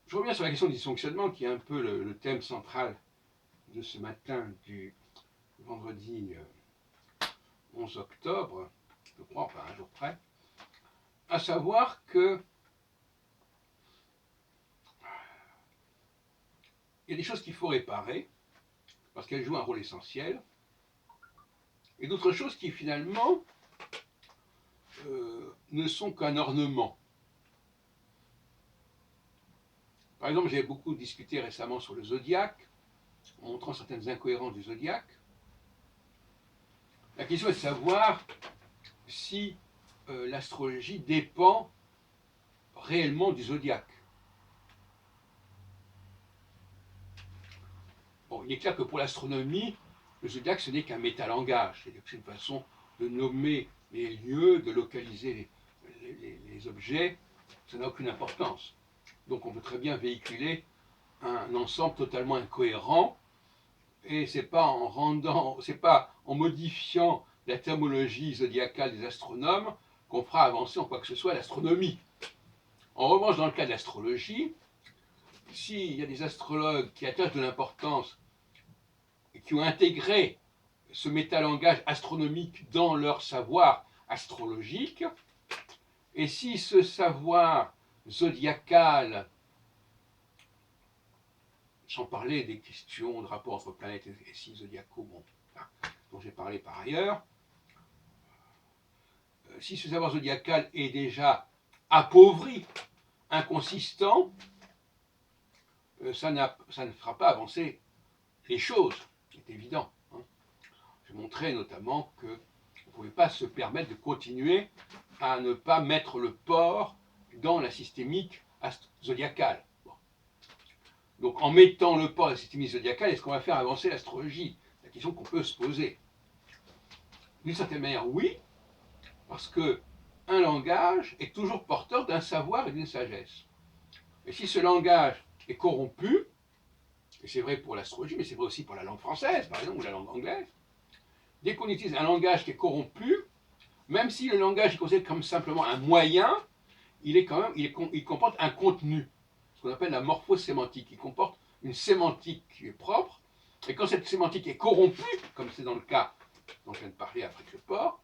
Je reviens sur la question du dysfonctionnement qui est un peu le thème central de ce matin du vendredi 11 octobre, je crois, enfin un jour près, à savoir que il y a des choses qu'il faut réparer parce qu'elles jouent un rôle essentiel, et d'autres choses qui finalement ne sont qu'un ornement. Par exemple, j'ai beaucoup discuté récemment sur le zodiaque, en montrant certaines incohérences du zodiaque. La question est de savoir si l'astrologie dépend réellement du zodiaque. Bon, il est clair que pour l'astronomie, le zodiaque, ce n'est qu'un métalangage, c'est-à-dire que c'est une façon de nommer les lieux, de localiser les objets, ça n'a aucune importance. Donc on peut très bien véhiculer un ensemble totalement incohérent, et c'est pas en modifiant la terminologie zodiacale des astronomes qu'on fera avancer en quoi que ce soit l'astronomie. En revanche, dans le cas de l'astrologie, s'il y a des astrologues qui attachent de l'importance et qui ont intégré ce métalangage astronomique dans leur savoir astrologique, et si ce savoir zodiacal, sans parler des questions de rapport entre planètes et signes zodiacaux, bon, dont j'ai parlé par ailleurs, si ce savoir zodiacal est déjà appauvri, inconsistant, ça ne fera pas avancer les choses, c'est évident. Je montrais notamment qu'on ne pouvait pas se permettre de continuer à ne pas mettre le porc dans la systémique zodiacale. Bon. Donc en mettant le porc dans la systémique zodiacale, est-ce qu'on va faire avancer l'astrologie? C'est la question qu'on peut se poser. D'une certaine manière, oui, parce que un langage est toujours porteur d'un savoir et d'une sagesse. Et si ce langage est corrompu, et c'est vrai pour l'astrologie, mais c'est vrai aussi pour la langue française, par exemple, ou la langue anglaise, dès qu'on utilise un langage qui est corrompu, même si le langage est considéré comme simplement un moyen, il comporte un contenu, ce qu'on appelle la morphosémantique. Il comporte une sémantique qui est propre, et quand cette sémantique est corrompue, comme c'est dans le cas dont je viens de parler avec le porc,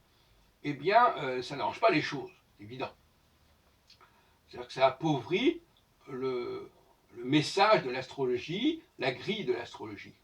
eh bien, ça n'arrange pas les choses, c'est évident. C'est-à-dire que ça appauvrit le message de l'astrologie, la grille de l'astrologie.